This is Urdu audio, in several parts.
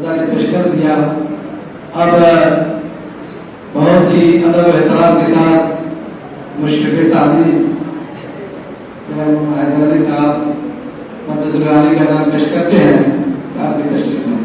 اللہ نے پیش کر دیا. اب بہت ہی ادب و احترام کے ساتھ مشرف تعلیم حیدر علی صاحب مدرسۃ العالی کا نام پیش کرتے ہیں. آپ کی تشریف میں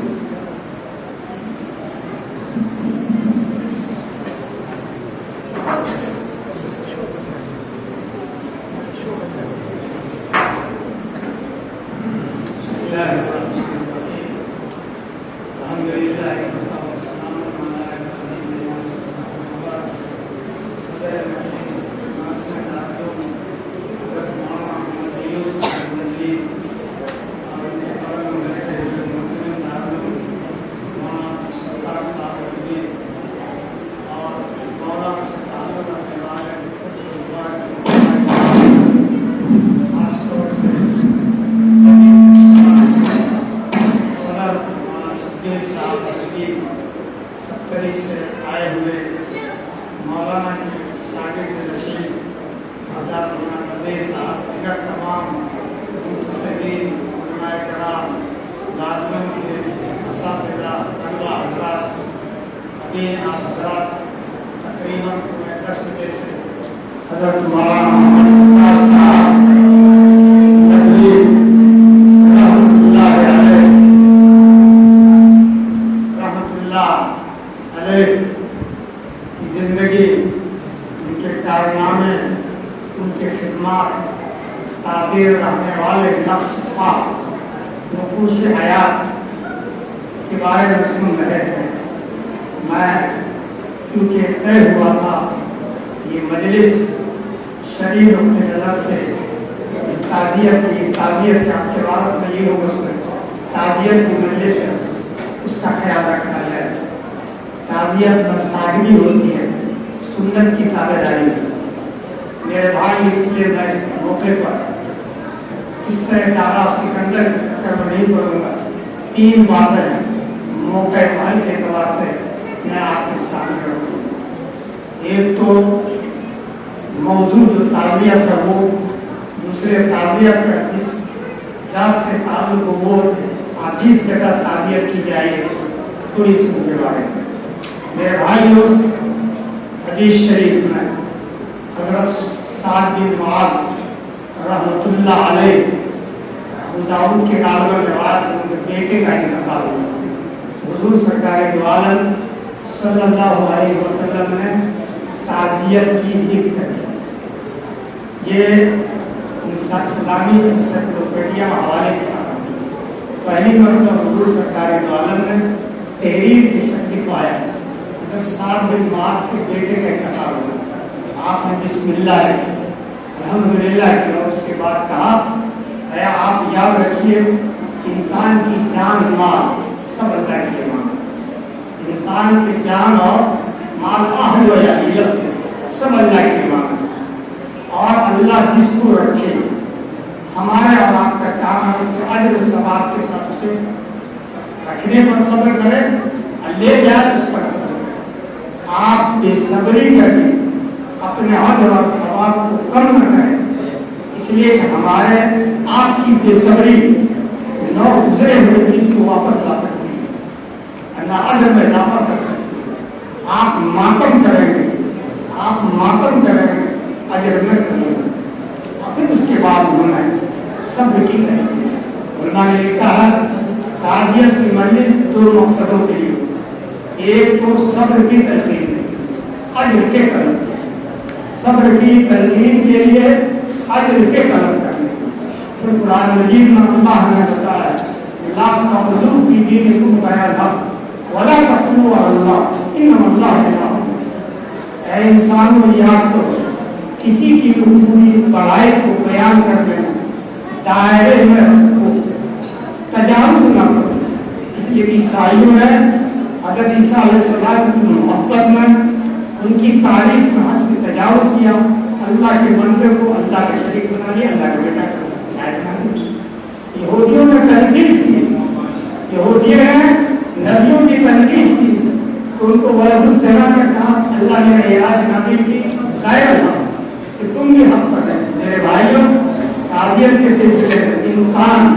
انسان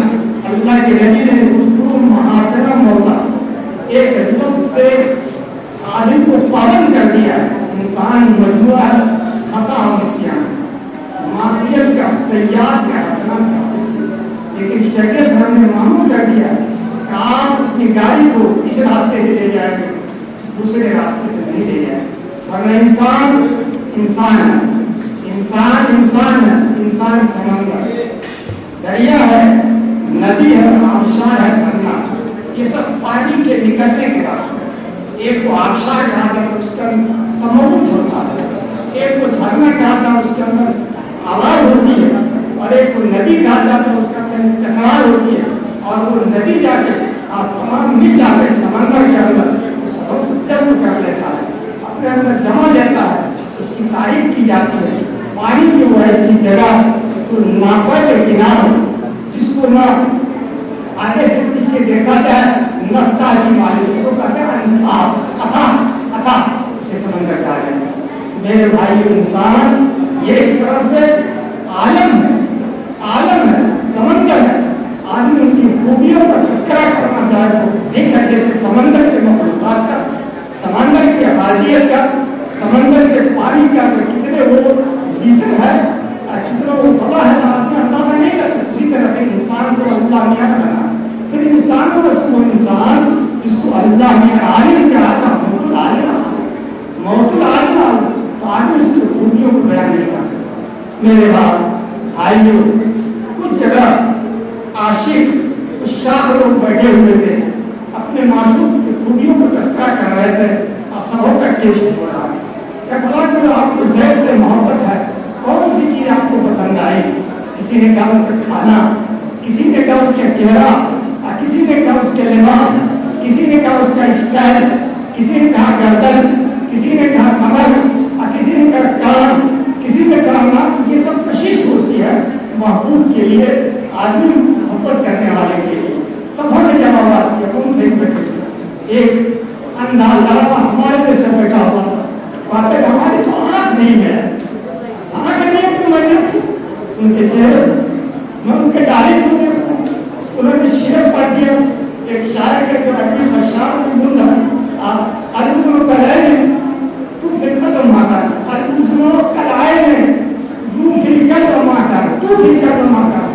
اللہ کے نبی نے مجموعہ ہے خطا و نسیان، معصیت کا، سیئات کا، حسنات کا. لیکن شریعت ہم نے معمول کر دیا کہ آپ اپنی گاڑی کو اس راستے سے لے جائیں گے، دوسرے راستے سے نہیں لے جائیں. ورنہ انسان انسان ہے، انسان انسان ہے، انسان سمندر دریا ہے، ندی ہے، آبشار ہے، جھرنا، یہ سب پانی کے نکلنے کے راستے. ایک کو آبشار کہا جاتا ہے، اس کا تموج ہوتا ہے. ایک کو جھرنا کہا جاتا ہے، اس کے اندر آواز ہوتی ہے. اور ایک کو ندی کہا جاتا ہے، اس کے اندر استقرار ہوتی ہے. اور وہ ندی جا کے آپ تمام مل جاتے ہیں سمندر کے اندر، اس کو جمع کر لیتا ہے، اپنے اندر جمع لیتا ہے. اس کی تعریف کی جاتی ہے. پانی کی وہ ایسی جگہ تو ناپا کے کنارے جس کو نہ آگے سے پیچھے دیکھا جائے، نہ تاجی مالی، اس کو کہتے ہیں اتھا اسے سمندر کہا جاتا ہے. میرے بھائی انسان یہ ایک طرح سے عالم ہے، عالم ہے، سمندر ہے. آدمی ان کی خوبیوں کا تذکرہ کرنا چاہے تو نہیں کر جیسے سمندر کے مخلوقات کا، سمندر کی افادیت کا، سمندر کے پانی کا کتنے وہ لیٹر ہے، کتنا وہ بڑا ہے، آدمی اندازہ نہیں کر سکتا. اسی طرح سے انسان کو اللہ نے بنا، پھر انسانوں میں وہ انسان جس کو اللہ نے عالم کہا تھا، موت العالم، موت العالم، تو آدمی اس کی خوبیوں کو بیان نہیں کر سکتا. میرے بھائیوں، کچھ جگہ عاشق شاخ لوگ بیٹھے ہوئے تھے، اپنے معشوق کی خوبیوں کو تذکرہ کر رہے تھے، اور سبوں کا ٹیسٹ ہو رہا ہے کہ بلا کرو آپ کو زید سے محبت ہے، کون سی چیز آپ کو پسند آئی؟ کسی نے کہا اس کا کھانا، کسی نے کہا اس کا چہرہ، کسی نے کہا اس کے لباس، کسی نے کہا اس کا اسٹائل، کسی نے کہا گردن، کسی نے کہا کمر، کسی نے کہا کان، کسی نے کہا ناک. یہ سب کشش ہوتی ہے محبوب کے لیے، آدمی محبت کرنے والے کے لیے. سبوں نے جوابات دیا، کون سے بیٹھے تھے. ایک اندازہ ہمارے جیسے بیٹھا ہوا تھا، باتیں ہماری تو آنکھ نہیں ہے، آنکھ نہیں ہے تو میں ان کے چہرے میں ان کے تعریف کو دیکھوں. انہوں نے شعر پڑھ دیا، ایک شاعر کے اپنی بشار کو بول رہا ارجنوں کا ہے تو پھر ختم آتا ہے، ارجنوں کا آئے میں یوں پھر کر رماتا ہے، تو پھر کر رماتا ہے.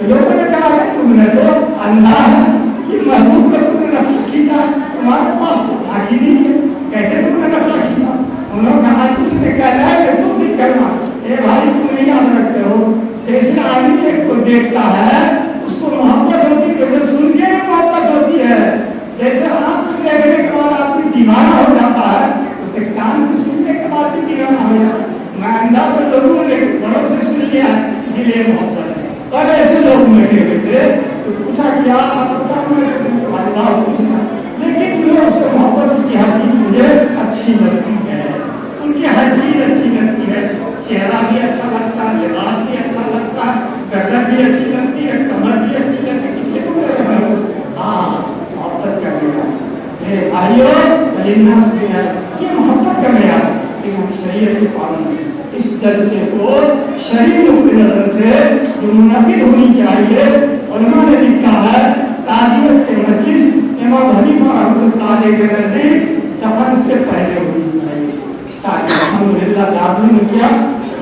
لوگوں نے کہا ہے تم نے تو اللہ ہے، یہ محبوب کا تم نے نفع کھینچا، تمہارے پاس تو آگے نہیں ہے، کیسے تم نے نفع کھینچا؟ انہوں نے کہا کچھ نے کہا ہے کہ تم بھی کرنا. اے بھائی تم نہیں یاد رکھتے ہو، جیسے آدمی ایک کو دیکھتا ہے اس کو محبت ہوتی ہے، جیسے سن کے محبت ہوتی ہے، جیسے آنکھ سے دیکھنے کے بعد آدمی دیوانہ ہو جاتا ہے، اسے کان سے سننے کے بعد بھی دیوانہ ہو جاتا ہے. میں اندازہ ضرور لیکن بڑوں سے سن لیا اسی لیے محبت ہے. اور ایسے لوگ بیٹھے ہوئے تھے تو پوچھا کہ آپ بتا پوچھنا، لیکن جو اس سے محبت، اس کی ہر چیز مجھے اچھی لگتی ہے، ان کی ہر چیز اچھی لگتی ہے. چہرہ بھی اچھا لگتا ہے، لباس بھی اچھا لگتا ہے، گردن بھی اچھی لگتی ہے، کمر بھی اچھی لگتی ہے. کس لیے تم میرے بھائی محبت کرنے کا میرے بھائیوں الناس بھی ہے، یہ محبت کا معیار ہے. لیکن ہم شریعت کے پابند اس جلسے کو شریعت نقطۂ نظر سے جو منعقد ہونی چاہیے، علماء نے لکھا ہے تعزیت کے مجلس امام حنیفہ رحمۃ اللہ علیہ کے نزدیک دفن سے پہلے ہونی چاہیے. تاکہ الحمدللہ دادی نے کیا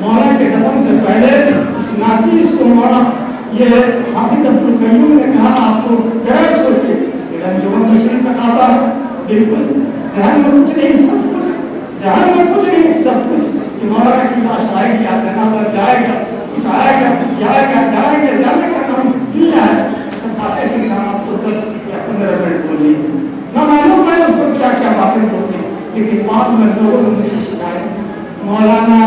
مولا کے دفن سے پہلے اس ناچیز کو مولا یہ حافظ عبد القیوم نے کہا آپ کو غیر سوچے جو مشرق کا کھاتا ہے بالکل ذہن میں کچھ نہیں، سب کچھ ذہن میں کچھ نہیں، سب کچھ کہ مولانا کی لاش آئے گی، آپ جنازہ جائے گا، کچھ آئے گا، جائے گا، جائیں گے، جانے کا کام کیا ہے. سب باتیں کے کام آپ کو 10 یا 15 منٹ بولیے، نہ معلوم ہے اس کو کیا کیا باتیں بولیں. لیکن بعد میں لوگوں نے مجھے شکایت مولانا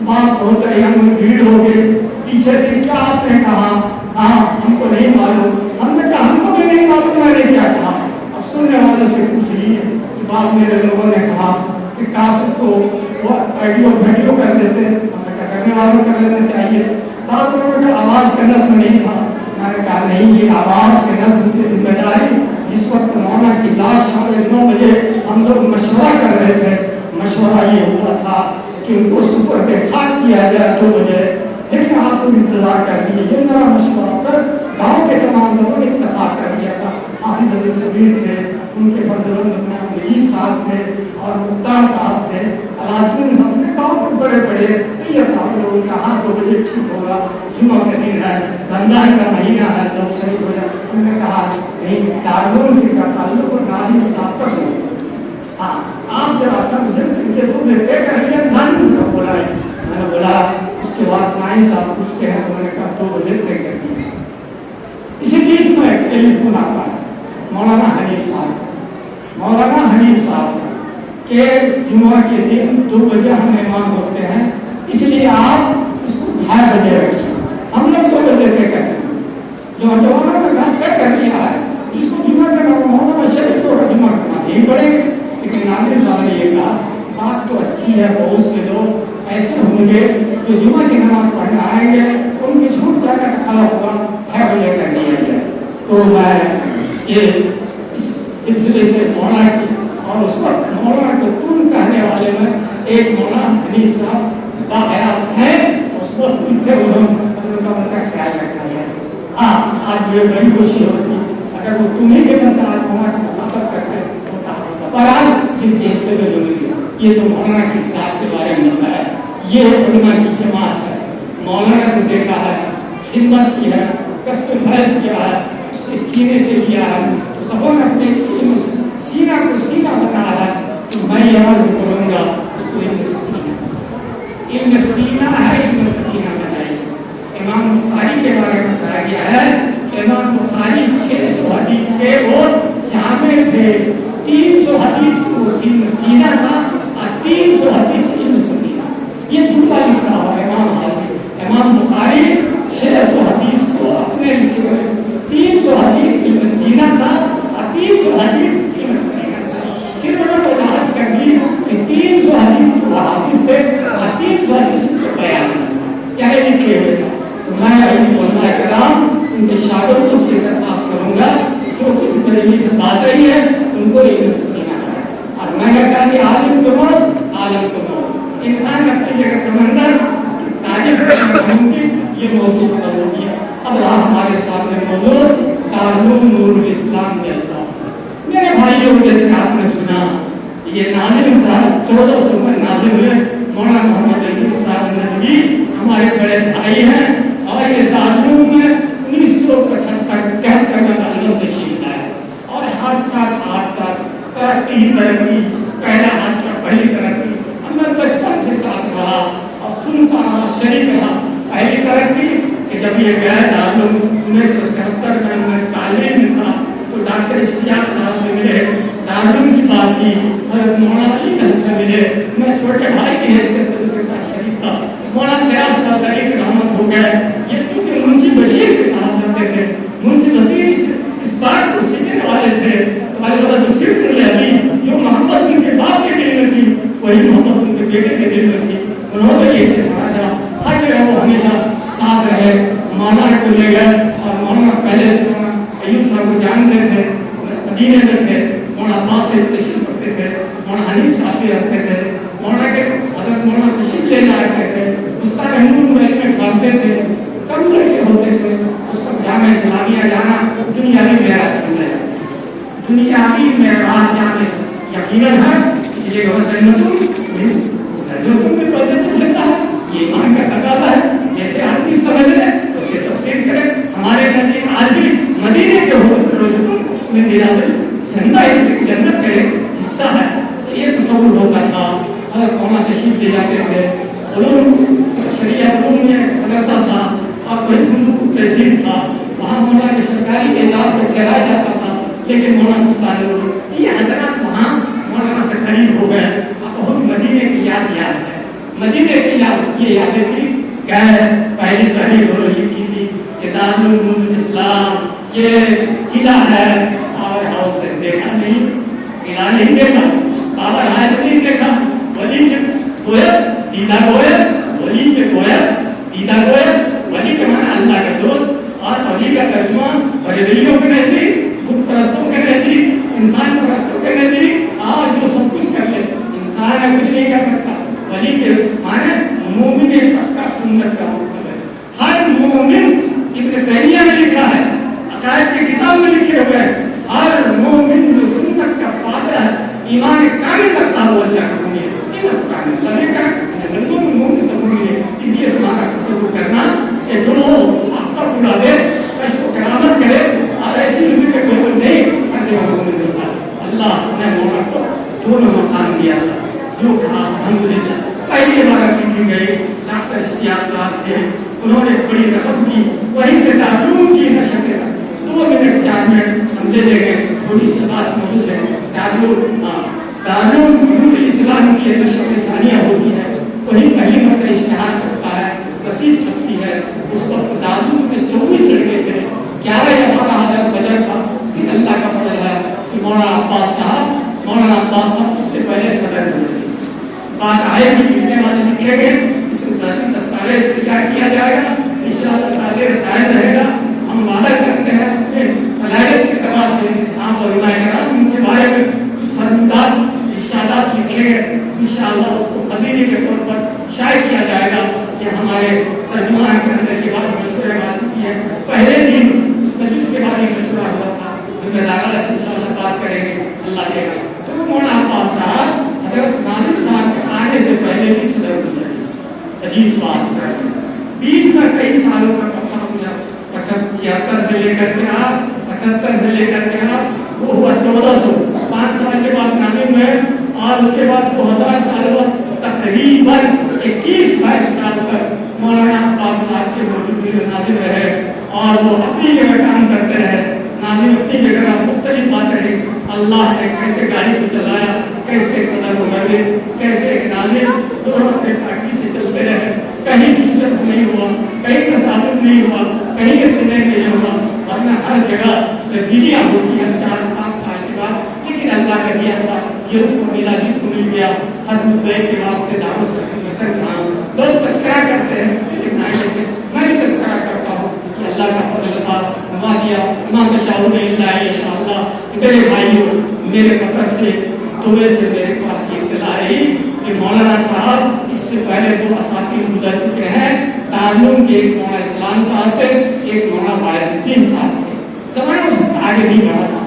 بات ہو گئی، ہم بھیڑ ہو گئی، پیچھے سے کیا آپ نے کہا؟ ہاں ہم کو نہیں معلوم. ہم نے کہا ہم کو بھی نہیں معلوم میں نے کیا کہا. اب سننے والے سے پوچھ لیجیے کہ بعد میرے لوگوں نے کہا کہ کاسٹ کو وہ ویڈیو کر دیتے، ہم نے کہا کرنے والوں کر لینا چاہیے. بعض لوگوں کا آواز کا نظم نہیں تھا، میں نے کہا نہیں، یہ آواز کے نظم کی ذمہ داری جس وقت مولانا کی لاش 9:30 بجے ہم لوگ مشورہ کر رہے تھے، مشورہ یہ ہوا تھا کہ ان کو سپر پہ خاک کیا جائے 2 بجے، لیکن آپ کو انتظار کر دیے. یہ میرا مشورہ پر گاؤں کے تمام لوگوں نے اتفاق کر دیا تھا. حافظ عبد القدیر تھے، ان کے فضل مجید صاحب تھے اور مختار صاحب تھے، علاقین صاحب تھے، بہت بڑے بڑے سید صاحب نے ان کا 2 بجے ٹھیک ہوگا، جمعہ کا دن ہے، رمضان کا مہینہ ہے، لوگ شریف ہو جائے. انہوں نے کہا نہیں، دارالعلوم سے کا تعلق اور ناظم صاحب کا ہو. ہاں آپ ذرا سا مجھے ان کے دو میں طے کر لیا، ناظم کا بولا ہے. میں نے بولا اس کے بعد نائی صاحب پوچھتے ہیں، انہوں نے کہا 2 بجے طے کر دیا. اسی بیچ میں ایک ٹیلی فون آتا ہے مولانا حنیف صاحب کہ جمعہ کے دن 2 بجے ہم مہمان ہوتے ہیں، اس لیے آپ اس کو 2:30 بجے رکھیے. ہم لوگ 2 بجے طے کرتے ہیں. جو مولانا نے طے کر لیا ہے جس کو جمعہ کرنا وہ مولانا شریف کو جمعہ کرنا نہیں پڑے گا. لیکن ناظم صاحب نے یہ کہا بات تو اچھی ہے، بہت سے لوگ ایسے ہوں گے جو جمعہ کی نماز پڑھنے آئیں گے، ان کی چھوٹ جا کر کھڑا ہوگا 2:30 بجے کر دیا جائے. تو میں یہ اس سلسلے سے مولانا کی اور اس وقت مولانا کو تم کہنے والے میں ایک مولانا حنیف صاحب باحیات ہیں، اس وقت تھے، انہوں کا خیال رکھا ہے. آج یہ بڑی خوشی ہوتی اگر وہ تمہیں کے پاس آج مولانا کی مسافت کرتے ہوتا. پر آج جن کے حصے میں ضروری یہ تو مولانا کی ذات کے بارے میں ہوتا ہے. یہ علماء کی جماعت ہے. مولانا کو دیکھا ہے، خدمت کی ہے، کسب فیض کیا ہے، اس کے سینے سے لیا ہے، سبوں نے اپنے سینہ کو سینہ بنایا ہے. تو میں یہ عرض کروں گا علم سینہ ہے، علم سینہ بنائیے. امام بخاری کے بارے میں بتایا گیا ہے کہ امام بخاری 600 حدیث کے وہ جامع تھے. 300 حدیث کو سینہ تھا اور 300 حدیث علم سینہ. یہ جملہ لکھا ہوا امام بخاری 600 حدیث کو اپنے لکھے ہوئے 300 حدیث علم سینہ تھا اور 300 حدیث علم سینہ تھا. پھر انہوں نے وضاحت کر دی کہ 300 حدیث کو حدیث سے اور 300 حدیث کو بیان کیا لکھے ہوئے. تو میں علماء کرام ان کے شاگردوں سے درخواست کروں گا جو کس طریقے سے بات رہی ہے ان کو علم سیکھنا ہے. اور میں نے کہا کہ عالم کو موت، عالم کو موت. انسان اپنی جگہ سمندر تعریف کرنا ممکن، یہ موضوع ضروری ہے. اب رہا ہمارے سامنے موجود دارالعلوم نور الاسلام میں اللہ. میرے بھائیوں جیسے آپ نے سنا یہ ناظم صاحب 1400 میں ناظم ہوئے. مولانا محمد علی صاحب ندوی ہمارے بڑے بھائی ہیں اور یہ دارالعلوم میں 1975-73 میں دارالعلوم تشریف لائے اور حادثات ترقی پہلا حادثہ پہلی ترقی ہمیں بچپن سے ساتھ رہا اور سنتا رہا، شریک رہا. پہلی ترقی کہ جب یہ گئے دارالعلوم 1973 میں تعلیم میں تھا تو ڈاکٹر اشتیاق صاحب سے ملے، دارالعلوم کی بات کی، حضرت مولانا علی سے ملے. میں چھوٹے بھائی کی حیثیت سے اس کے ساتھ شریک تھا. مولانا قیاس صاحب علی رحمت ہو گئے. یہ کیونکہ منشی بشیر کے ساتھ رہتے تھے، منشی بشیر اس بات کو سیکھنے والے تھے. تمہارے والا جو صرف علی جو محبت ان کے باپ کے دل میں تھی وہی محبت ان کے بیٹے کے دل میں تھی. انہوں نے یہ مہاراجا ہر جگہ وہ ہمیشہ ساتھ رہے. مولانا کو لے گئے اور مولانا پہلے ایوب صاحب کو جانتے تھے، مدینے میں تھے. مولانا عباس سے تشریف رکھتے تھے، مولانا حنیف صاحب بھی رکھتے تھے. مولانا کے حضرت مولانا تشریف لینے آتے تھے، اس کا رحمود محل میں کھاتے تھے. کم لڑکے ہوتے تھے. اس کو جامع اسلامیہ جانا دنیاوی معراج سمجھا جاتا ہے. دنیاوی معراج جانے یقیناً ہے اس لیے جو تم کے پردے تو چلتا ہے یہ ایمان کا تقاضا ہے. جیسے آدمی سمجھ لے اسے تفسیر کرے. ہمارے نزدیک آج بھی مدینے کے روزتوں میں میرا زندہ اس جنت کا حصہ ہے. یہ تصور ہوتا تھا. حضرت مولانا تشریف لے جاتے تھے. علوم شریعہ علوم میں مدرسہ تھا اور کوئی ہندو تہذیب تھا. وہاں مولانا کے سرکاری اعداد کو ٹھہرایا جاتا تھا. لیکن مولانا مستعد یہ حضرات وہاں مولانا سے قریب ہو گئے. بہت مدینے کی یاد ہے. مدینے کی یاد یہ یادیں تھی کہ پہلی تحریر ہو رہی کی کہ دارالعلوم اسلام یہ قلعہ ہے اور ہاؤس ہے. دیکھا نہیں، قلعہ نہیں دیکھا، بابر حائط نہیں دیکھا. ولی سے گویا دیدہ گویا، ولی سے گویا دیدہ گویا. ولی کے معنی اللہ کا دوست اور ولی کا ترجمہ بریلویوں کے نزدیک، خود پرستوں کے نزدیک، انسان پرستوں کے نزدیک آج جو سب کچھ کر لے انسان کچھ نہیں کر سکتا. ولی کے معنی مومن پکا سنت کا مطلب ہے. ہر مومن ابن تیمیہ نے لکھا ہے، عقائد کی کتاب میں لکھے ہوئے ہیں، ہر مومن جو سنت اللہ نے مولا کو دونوں مقام دیا تھا جو کہا الحمدللہ. پہلی بار اپنی کی گئی ڈاکٹر اشتیاق صاحب تھے, انہوں نے بڑی رقم کی, وہیں سے تعلیم کی نشر کے 2 منٹ 4 منٹ ہم دے دیں گے, تھوڑی سی بات موجود ہے. تعلیم اسلام کی نشر ثانیہ ہوتی ہے, وہی پہلی مرتبہ اشتہار سکتا ہے, رسید سکتی ہے. اس وقت تعلیم میں 24 لڑکے تھے, 11 یا 12,000 بجٹ تھا. پھر اللہ کا فضل ہے کہ مولانا عباس صاحب اس سے پہلے صدر ہوئے. بات آئے کہ لکھنے والے لکھے گئے, اس کو ذاتی دستاویز تیار کیا جائے گا, انشاءاللہ تعالی قائم رہے گا. ہم وعدہ کرتے ہیں کہ صلاحیت کے اعتبار سے آپ اور علماء کرام ان کے بارے میں کچھ فرمودات ارشادات لکھے گئے, انشاءاللہ اس کو خبیری کے طور پر شائع کیا جائے گا کہ ہمارے ترجمان کرنے کے بعد مشورے بات کی ہے. پہلے دن اس مجلس کے بعد یہ مشورہ ہوا تھا, ذمہ دارانہ سے انشاءاللہ بات کریں گے اللہ کے گا. تو مولانا عباس صاحب حضرت ناظر صاحب کے آنے سے پہلے بھی صدر گزرے. عجیب بات ہے, بیچ میں کئی سالوں کا وقفہ ہوا, 76 سے لے کر کے آپ 75 سے لے کر کے آپ وہ ہوا 1400, 5 سال کے بعد ناظر میں, اور اس کے بعد 2000 سال بعد تقریباً 21-22 سال تک مولانا عباس صاحب کے موجودگی میں ناظر رہے, اور وہ اپنی جگہ کام کرتے رہے. ناظر اپنی جگہ مختلف باتیں, اللہ نے کیسے گاڑی کو چلایا, کیسے ایک صدر کو کر لے, کیسے ایک ناظر دونوں اپنے پارٹی سے چلتے رہے. کہیں ڈسٹرب نہیں ہوا, کہیں تصادم نہیں ہوا, کہیں ایکسیڈنٹ نہیں ہوا, ورنہ ہر جگہ تبدیلیاں ہوتی ہیں 4-5 سال کے بعد. لیکن اللہ کا دیا تھا, یہ کو ملا جس کو مل گیا, ہر مدعے کے واسطے دعوت لوگ تذکرہ کرتے ہیں, لیکن میں بھی تذکرہ کرتا ہوں کہ اللہ کا فضل تھا, نوا دیا. ماں تشاؤون الا انشاءاللہ. میرے بھائیوں, میرے قطر سے دبئی سے میرے پاس یہ اطلاع آئی کہ مولانا صاحب اس سے پہلے 2 اساتذہ گزر چکے ہیں. تعلیم کے ایک مولانا اسلام صاحب تھے, ایک مولانا باعث الدین صاحب تھے. زمانہ اس وقت آگے نہیں بڑھا تھا.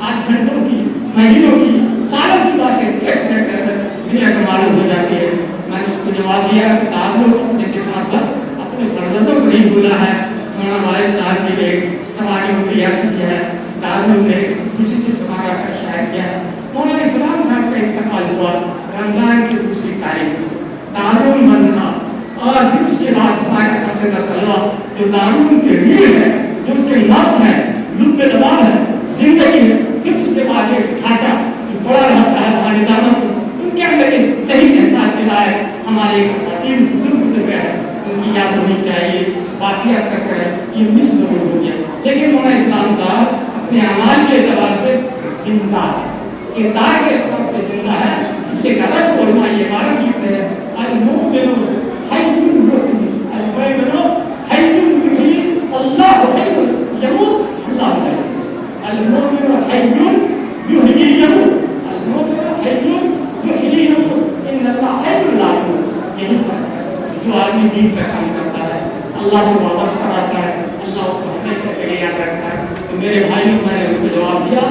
8 گھنٹوں کی, مہینوں کی, سالوں کی باتیں ایک منٹ کے اندر دنیا کا معلوم ہو جاتی ہے. میں نے اس کو جواب دیا کہ تعلق اپنے کے ساتھ اپنے فرزندوں کو نہیں بھولا ہے. مولانا باعث صاحب نے ایک سماجی تیار کیا ہے, تعلق نے کسی سے سماجا کر شائع کیا ہے. مولانا اسلام صاحب کا انتقال ہوا رمضان کی 2 تاریخ. تعلیم بننا اور پھر اس کے بعد ہمارے سامنے کا طلبہ جو تعلیم کے ریڑھ ہے, جو اس کے لفظ ہے, لب لباب ہے, زندگی ہے, پھر اس کے بعد ایک ڈھانچہ جو بڑا رہتا ہے ہمارے دانوں کو, ان کے اندر ایک صحیح احساس ملا ہے. ہمارے اساتذہ بزرگ گزر گئے ہیں, ان کی یاد ہونی چاہیے. واقعات کا کرے یہ مس ضرور ہو گیا, لیکن مولانا اسلام صاحب اپنے اعمال کے اعتبار سے زندہ ہے, کردار کے اعتبار سے زندہ ہے. اس کے غلط علماء یہ عبارت لکھتے ہیں المؤمن حی یحیی, المؤمن حی یحیی, اللہ حی یموت, اللہ حی, المؤمن حی یحیی یموت, المؤمن حی یحیی یموت, ان اللہ حی لا یموت. یہی بات ہے جو آدمی دین کا کام کرتا ہے, اللہ سے وابستہ رہتا ہے, اللہ اس کو ہمیشہ کے لیے یاد رکھتا ہے. تو میرے بھائیوں, میں نے ان کو جواب دیا,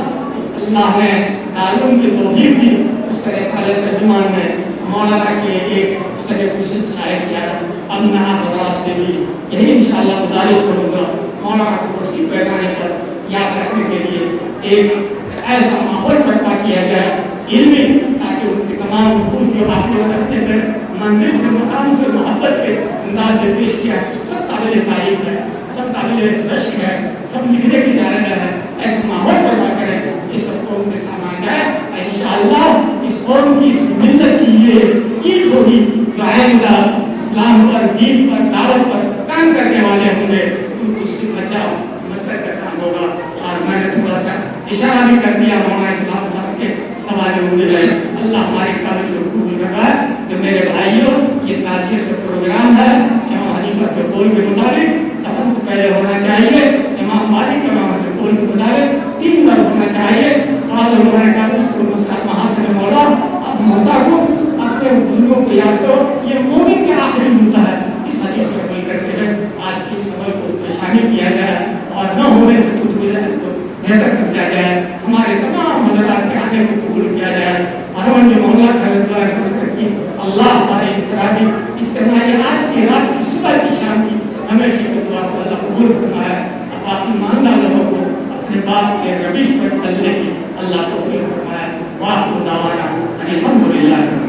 اللہ نے تعلیم کی توفیق دی. اس کا رسالہ ترجمان میں مولانا کی ایک اس طرح کوشش شائع کیا ہے. اب میں حضرات سے بھی یہی انشاءاللہ گزارش کروں گا, مولانا کو کرسی پیمانے پر یاد رکھنے کے لیے ایک ایسا ماحول برپا کیا جائے علمی, تاکہ ان کے تمام حقوق جو آپ لوگ رکھتے تھے منزل سے مقام سے محبت کے انداز سے پیش کیا, سب قابل تعریف ہے, سب قابل رشک ہے, سب لکھنے کی جانب ہے. ایسا ماحول برپا کریں, یہ سب قوم کے سامان جائے. انشاءاللہ اس قوم کی, اس ملت کی یہ عید ہوگی جو آئندہ اسلام پر, دین پر, دعوت پر کام کرنے والے ہوں گے, ان کو اس کی بچاؤ مستقبل کا کام ہوگا. اور میں نے تھوڑا سا اشارہ بھی کر دیا مولانا اسلام صاحب کے سوال ہونے لگے. اللہ ہمارے کالج سے حقوق رکھا ہے. تو میرے بھائیوں, یہ تعزیت کا پروگرام ہے. امام حنیفہ کے قول کے مطابق دفن سے پہلے ہونا چاہیے, امام مالک کے امام کے قول کے مطابق 3 بار ہونا چاہیے. اور انہوں نے کہا اس کو محاسن مولا اب موتا کو اپنے بزرگوں کو یاد کرو, یہ مومن کے آخری ہوتا ہے. اس حدیث کو عمل کرتے ہوئے آج کی سبق کو اس میں شامل کیا جائے, اور نہ ہونے سے کچھ ہو جائے تو بہتر سمجھا جائے. ہمارے تمام حضرات کے آنے کو قبول کیا جائے. اور جو مولا اللہ ہمارے انفرادی اجتماعی آج کی رات کی صبح کی شام کی ہمیشہ کو دعا کو اللہ قبول فرمایا. باقی ماندہ لوگوں کو اپنے باپ کے روش پر چلنے کی اللہ قبول فرمایا. واخر دعوانا ان الحمد لله